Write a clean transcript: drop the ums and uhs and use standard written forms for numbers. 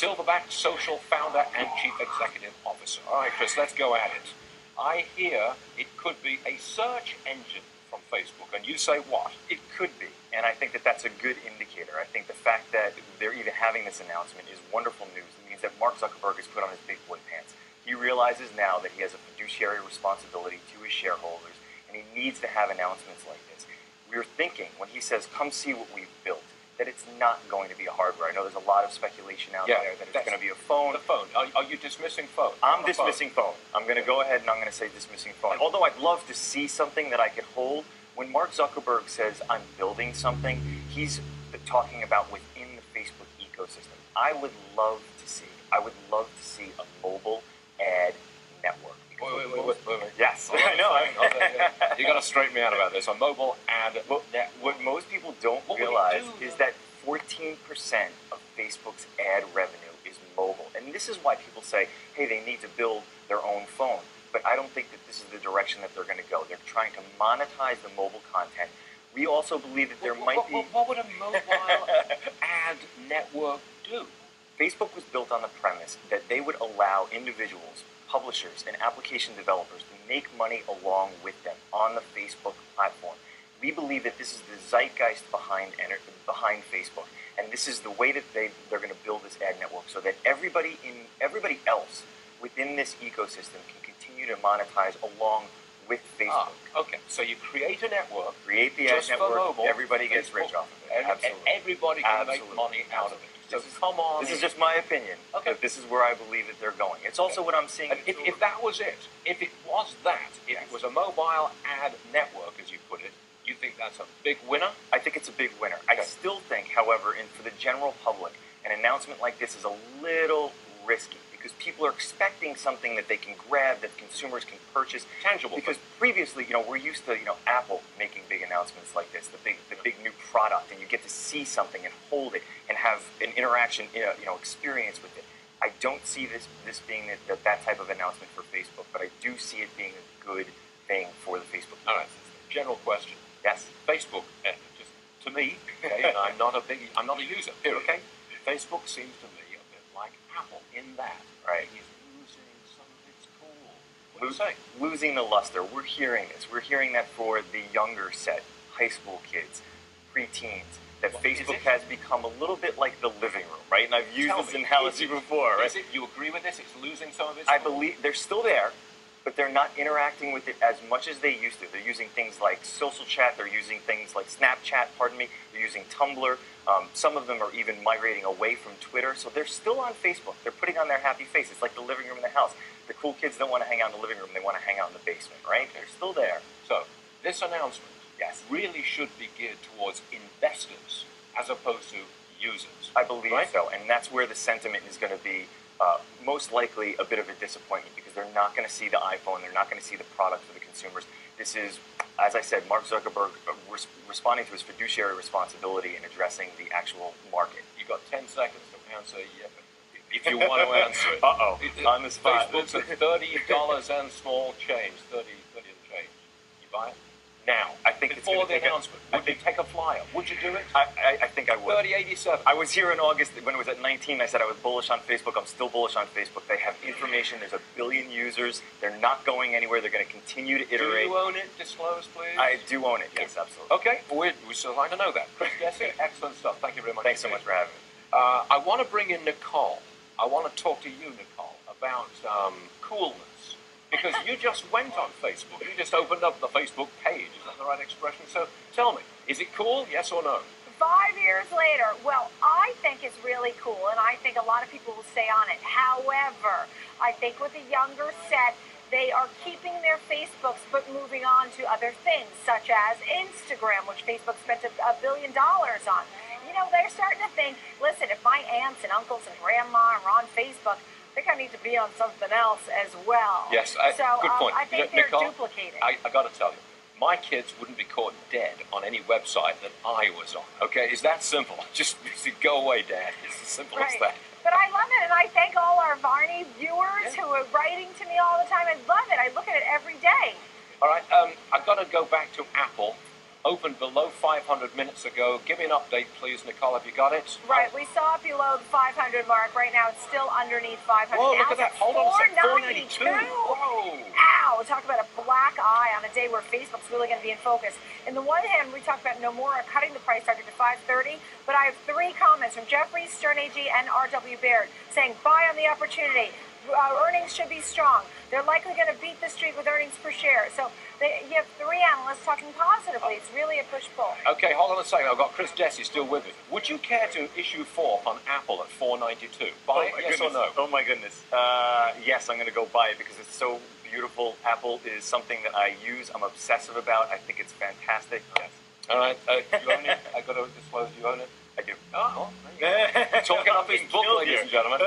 Silverback social founder and chief executive officer. All right, Chris, let's go at it. I hear it could be a search engine from Facebook, and you say what? It could be, and I think that that's a good indicator. I think the fact that they're even having this announcement is wonderful news. It means that Mark Zuckerberg has put on his big boy pants. He realizes now that he has a fiduciary responsibility to his shareholders, and he needs to have announcements like this. We're thinking, when he says, come see what we've built, that it's not going to be a hardware. I know there's a lot of speculation out there that it's going to be a phone. The phone. Are you dismissing phone? I'm dismissing phone. I'm going to go ahead and I'm going to say dismissing phone. Although I'd love to see something that I could hold. When Mark Zuckerberg says, I'm building something, he's talking about within the Facebook ecosystem. I would love to see a mobile ad network. Wait. Yes, I know. You got to straighten me out about this. A mobile ad network. What most people don't realize is that 14% of Facebook's ad revenue is mobile. And this is why people say, hey, they need to build their own phone. But I don't think that this is the direction that they're going to go. They're trying to monetize the mobile content. We also believe that there might be... What would a mobile ad network do? Facebook was built on the premise that they would allow individuals, publishers, and application developers to make money along with them on the Facebook platform. We believe that this is the zeitgeist behind Facebook, and this is the way that they're going to build this ad network so that everybody else within this ecosystem can continue to monetize along with Facebook. Okay, so you create a network, create the ad network, mobile, everybody gets rich off of it. And everybody can make money out of it. So come on. This is just my opinion. Okay. But this is where I believe that they're going. It's also what I'm seeing. If that was it, if it was that, if it was a mobile ad network, as you put it, you think that's a big winner? I think it's a big winner. Okay. I still think, however, for the general public, an announcement like this is a little risky because people are expecting something that they can grab, that consumers can purchase. Tangible. Because previously, we're used to, Apple making big announcements like this, the big new product, and you get to see something and hold it and have an interaction, experience with it. I don't see this being that type of announcement for Facebook, but I do see it being a good thing for the Facebook. All right. General question. Yes. Facebook, just to me, okay, and I'm not a user. Here, okay. Facebook seems to me a bit like Apple in that. Right. He's losing some of its cool. What do you say? Losing the luster. We're hearing this. We're hearing that for the younger set, high school kids, preteens, that Facebook has become a little bit like the living room, right? And I've used this analogy before, right? You agree with this? It's losing some of its I believe they're still there, but they're not interacting with it as much as they used to. They're using things like social chat. They're using things like Snapchat, They're using Tumblr. Some of them are even migrating away from Twitter. So they're still on Facebook. They're putting on their happy face. It's like the living room in the house. The cool kids don't want to hang out in the living room. They want to hang out in the basement, right? They're still there. So this announcement really should be geared towards investors as opposed to users. I believe so. And that's where the sentiment is going to be most likely a bit of a disappointment because they're not going to see the iPhone. They're not going to see the product for the consumers. This is, as I said, Mark Zuckerberg responding to his fiduciary responsibility in addressing the actual market. You got 10 seconds to answer if you want to answer it. On the spot. Facebook's at $30 and small change, 30 and change. You buy it? Now, I think before the announcement, would you take a flyer? Would you do it? I think I would. 3087. I was here in August when it was at 19. I said I was bullish on Facebook. I'm still bullish on Facebook. They have information. There's 1 billion users. They're not going anywhere. They're going to continue to iterate. Do you own it? Disclose, please. I do own it. Yes, absolutely. Okay. We still like to know that. Chris Dessi, excellent stuff. Thank you very much. Thanks so much for having me. I want to bring in Nicole. I want to talk to you, Nicole, about coolness. Because you just went on Facebook. You just opened up the Facebook page. Is that the right expression? So tell me, is it cool, yes or no? 5 years later, well, I think it's really cool, and I think a lot of people will stay on it. However, I think with the younger set, they are keeping their Facebooks but moving on to other things, such as Instagram, which Facebook spent $1 billion on. They're starting to think, listen, if my aunts and uncles and grandma are on Facebook, I think I need to be on something else as well. Yes, good point. I think they're Nicole, duplicating. I got to tell you, my kids wouldn't be caught dead on any website that I was on. Okay, it's that simple. Just go away, Dad. It's as simple as that. But I love it, and I thank all our Varney viewers who are writing to me all the time. I love it. I look at it every day. All right, I've got to go back to Apple. opened below 500 minutes ago. Give me an update, please, Nicole. Have you got it? Right, we saw it below the 500 mark. Right now, it's still underneath 500. Whoa, now look at that. Hold on a second. 492. 492. Whoa. Ow, talk about a black eye on a day where Facebook's really going to be in focus. In the one hand, we talked about Nomura cutting the price target to 530, but I have 3 comments from Jeffrey, Stern AG, and RW Baird saying, buy on the opportunity. Earnings should be strong. They're likely going to beat the street with earnings per share. So you have 3 analysts talking positively. It's really a push-pull. Okay, hold on a second. I've got Chris Dessi still with me. Would you care to issue forth on Apple at 492? Buy it, yes or no? Oh my goodness. Yes, I'm going to go buy it because it's so beautiful. Apple is something that I use. I'm obsessive about. I think it's fantastic. Yes. All right. You own it? I got to disclose you own it? I do. Oh, well, there you go. Talking up his book, ladies and gentlemen.